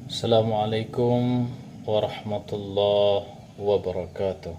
Assalamualaikum warahmatullahi wabarakatuh.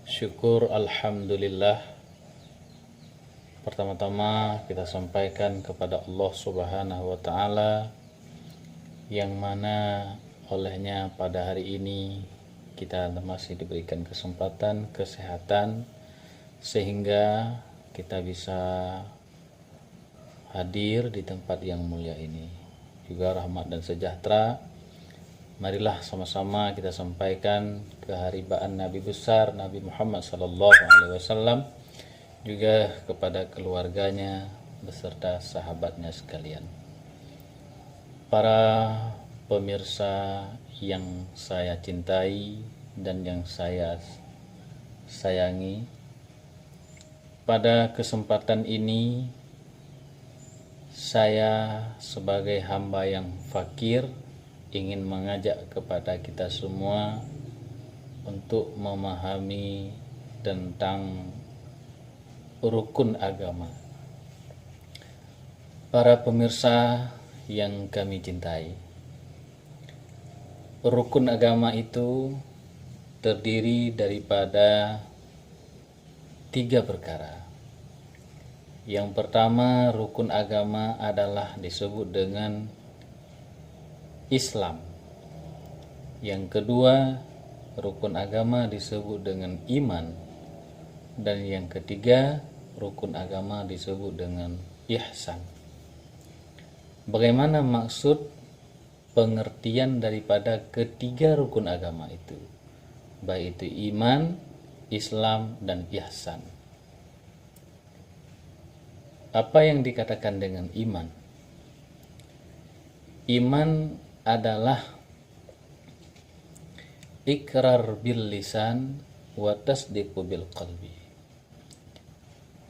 Syukur alhamdulillah. Pertama-tama kita sampaikan kepada Allah Subhanahu wa taala yang mana olehnya pada hari ini kita masih diberikan kesempatan kesehatan sehingga kita bisa hadir di tempat yang mulia ini. Juga rahmat dan sejahtera marilah sama-sama kita sampaikan keharibaan Nabi besar Nabi Muhammad SAW, juga kepada keluarganya beserta sahabatnya sekalian. Para pemirsa yang saya cintai dan yang saya sayangi, pada kesempatan ini saya sebagai hamba yang fakir ingin mengajak kepada kita semua untuk memahami tentang rukun agama. Para pemirsa yang kami cintai, rukun agama itu terdiri daripada 3 perkara. Yang pertama, rukun agama adalah disebut dengan Islam. Yang kedua, rukun agama disebut dengan iman. Dan yang ketiga, rukun agama disebut dengan ihsan. Bagaimana maksud pengertian daripada ketiga rukun agama itu? Baik itu iman, Islam, dan ihsan. Apa yang dikatakan dengan iman? Iman adalah ikrar bil lisan wa tasdiqu bil qalbi,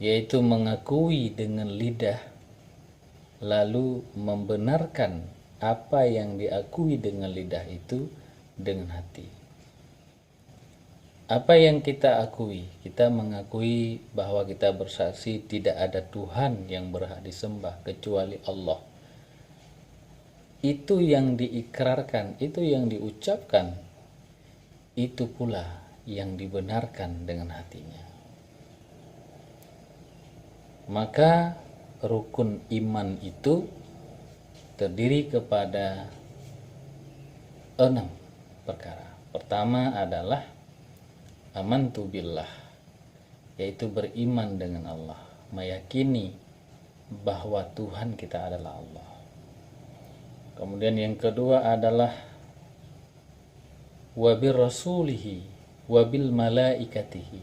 yaitu mengakui dengan lidah lalu membenarkan apa yang diakui dengan lidah itu dengan hati. Apa yang kita akui? Kita mengakui bahwa kita bersaksi tidak ada Tuhan yang berhak disembah kecuali Allah. Itu yang diikrarkan, itu yang diucapkan, itu pula yang dibenarkan dengan hatinya. Maka rukun iman itu terdiri kepada 6 perkara. Pertama adalah amantu billah, yaitu beriman dengan Allah, meyakini bahwa Tuhan kita adalah Allah. Kemudian yang kedua adalah wabil rasulihi wabil malaikatihi,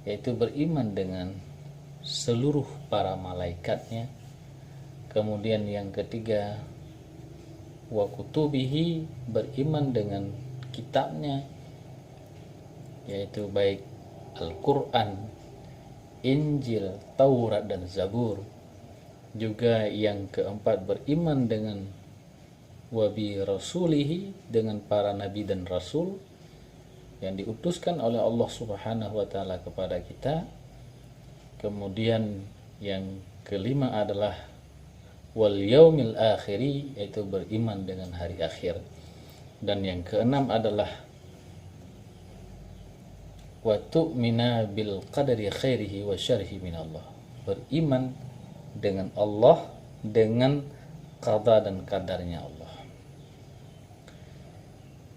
yaitu beriman dengan seluruh para malaikatnya. Kemudian yang ketiga wa kutubihi, beriman dengan kitabnya, yaitu baik Al-Quran, Injil, Taurat, dan Zabur. Juga yang keempat beriman dengan wabi rasulihi, dengan para nabi dan rasul yang diutuskan oleh Allah Subhanahu wa taala kepada kita. Kemudian yang kelima adalah wal yaumil akhiri, yaitu beriman dengan hari akhir. Dan yang keenam adalah wa tu'mina bil qadari khairihi wa syarrihi minallah, beriman dengan Allah, dengan qada dan kadarnya Allah.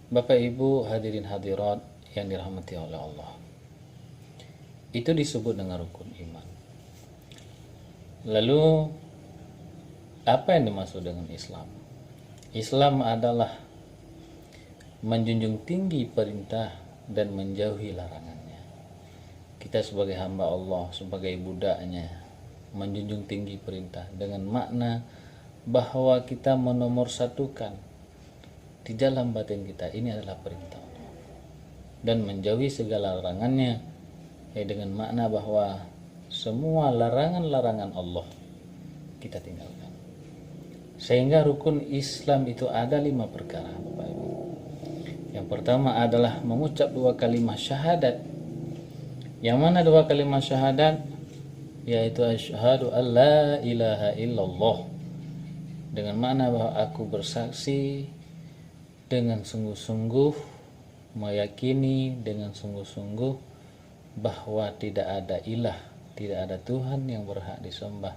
Bapak Ibu hadirin hadirat yang dirahmati oleh Allah, itu disebut dengan rukun iman. Lalu apa yang dimaksud dengan Islam? Islam adalah menjunjung tinggi perintah dan menjauhi larangannya. Kita sebagai hamba Allah, sebagai budaknya, menjunjung tinggi perintah dengan makna bahwa kita menomorsatukan di dalam batin kita ini adalah perintah Allah, dan menjauhi segala larangannya, dengan makna bahwa semua larangan-larangan Allah kita tinggalkan. Sehingga rukun Islam itu ada 5 perkara, Bapak Ibu. Yang pertama adalah mengucap 2 kalimat syahadat. Yang mana 2 kalimat syahadat? Yaitu asyhadu an la ilaha illallah, dengan makna bahwa aku bersaksi dengan sungguh-sungguh, meyakini dengan sungguh-sungguh bahwa tidak ada ilah, tidak ada Tuhan yang berhak disembah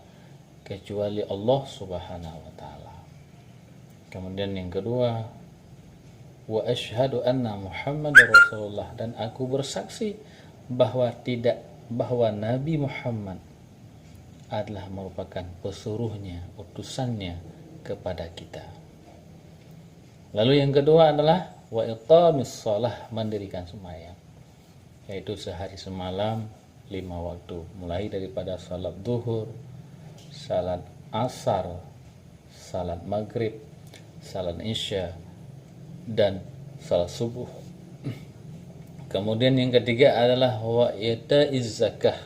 kecuali Allah Subhanahu wa taala. Kemudian yang kedua, wa asyhadu anna Muhammadar Rasulullah, dan aku bersaksi bahwa Nabi Muhammad adalah merupakan pesuruhnya, utusannya kepada kita. Lalu yang kedua adalah wa iqamis shalah, mendirikan sembahyang, yaitu sehari semalam 5 waktu, mulai daripada salat zuhur, salat asar, salat maghrib, salat isya, dan salat subuh. Kemudian yang ketiga adalah wa ita'iz zakah,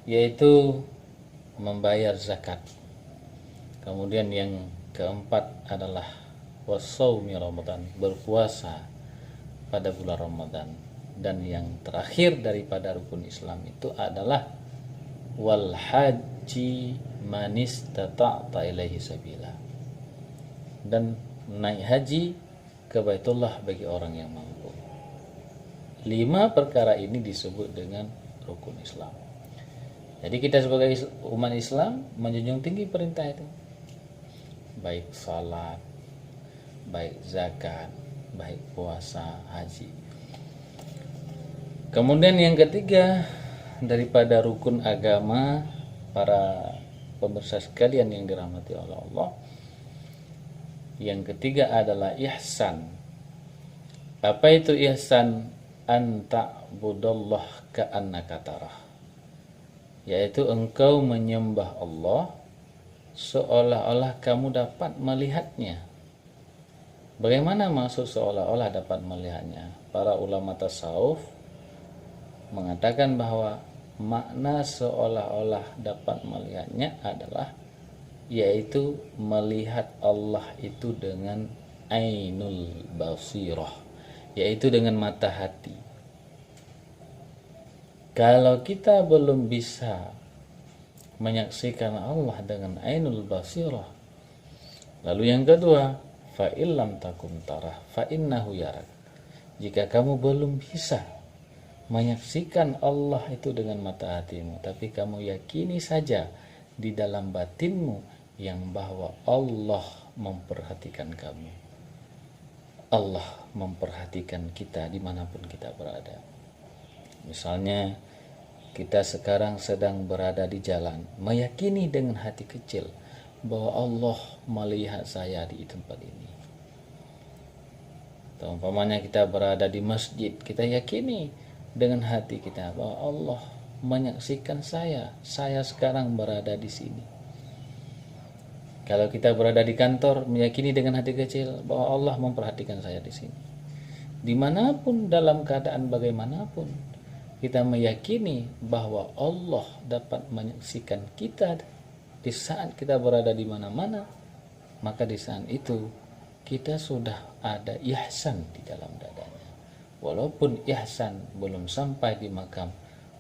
yaitu membayar zakat. Kemudian yang keempat adalah wasaumi Ramadan, berpuasa pada bulan Ramadan. Dan yang terakhir daripada rukun Islam itu adalah wal haji man istata'ta ilaihi sabila, dan naik haji ke Baitullah bagi orang yang mampu. 5 perkara ini disebut dengan rukun Islam. Jadi kita sebagai umat Islam menjunjung tinggi perintah itu, baik salat, baik zakat, baik puasa, haji. Kemudian yang ketiga daripada rukun agama, para pemirsa sekalian yang dirahmati oleh Allah, yang ketiga adalah ihsan. Apa itu ihsan? An ta'budallah ka'annaka tarah, yaitu engkau menyembah Allah seolah-olah kamu dapat melihatnya. Bagaimana maksud seolah-olah dapat melihatnya? Para ulama tasawuf mengatakan bahwa makna seolah-olah dapat melihatnya adalah yaitu melihat Allah itu dengan ainul basirah, yaitu dengan mata hati. Kalau kita belum bisa menyaksikan Allah dengan ainul basirah, lalu yang kedua, fa illam takum tarah fa innahu yarak, jika kamu belum bisa menyaksikan Allah itu dengan mata hatimu, tapi kamu yakini saja di dalam batinmu yang bahwa Allah memperhatikan kamu, Allah memperhatikan kita dimanapun kita berada. Misalnya kita sekarang sedang berada di jalan, meyakini dengan hati kecil bahwa Allah melihat saya di tempat ini. Atau umpamanya kita berada di masjid, kita yakini dengan hati kita bahwa Allah menyaksikan saya sekarang berada di sini. Kalau kita berada di kantor, meyakini dengan hati kecil bahwa Allah memperhatikan saya di sini. Dimanapun, dalam keadaan bagaimanapun, kita meyakini bahwa Allah dapat menyaksikan kita di saat kita berada di mana-mana, maka di saat itu kita sudah ada ihsan di dalam dadanya. Walaupun ihsan belum sampai di makam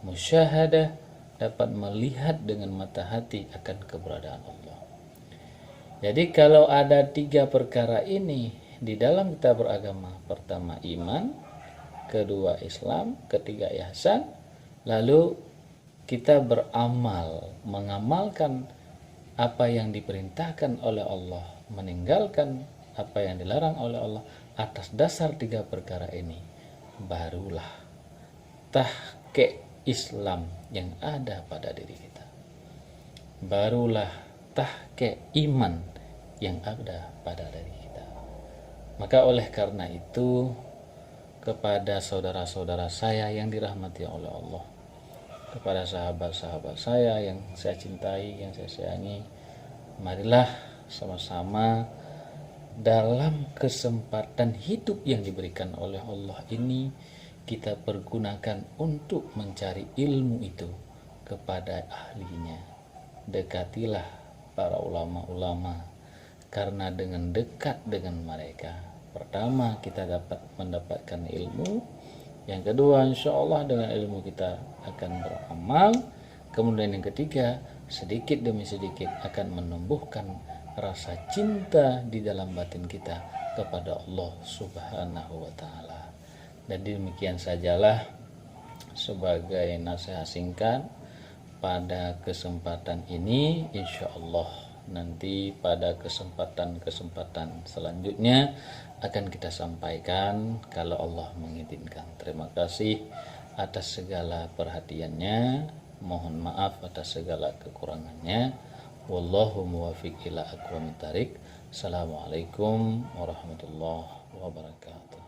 musyahadah, dapat melihat dengan mata hati akan keberadaan Allah. Jadi kalau ada 3 perkara ini di dalam kita beragama, pertama iman, kedua Islam, ketiga ihsan, lalu kita beramal, mengamalkan apa yang diperintahkan oleh Allah, meninggalkan apa yang dilarang oleh Allah atas dasar 3 perkara ini, barulah tahqiq Islam yang ada pada diri kita, barulah tahqiq iman yang ada pada diri kita. Maka oleh karena itu, kepada saudara-saudara saya yang dirahmati oleh Allah, kepada sahabat-sahabat saya yang saya cintai, yang saya sayangi, marilah sama-sama dalam kesempatan hidup yang diberikan oleh Allah ini kita pergunakan untuk mencari ilmu itu kepada ahlinya. Dekatilah para ulama-ulama, karena dengan dekat dengan mereka, pertama kita dapat mendapatkan ilmu, yang kedua insya Allah dengan ilmu kita akan beramal, kemudian yang ketiga sedikit demi sedikit akan menumbuhkan rasa cinta di dalam batin kita kepada Allah Subhanahu wa taala. Dan demikian sajalah sebagai nasihat singkat pada kesempatan ini. Insya Allah nanti pada kesempatan selanjutnya akan kita sampaikan kalau Allah mengizinkan. Terima kasih atas segala perhatiannya, mohon maaf atas segala kekurangannya. Wallahu muwaffiq ila aqwamit thariq. Assalamualaikum warahmatullahi wabarakatuh.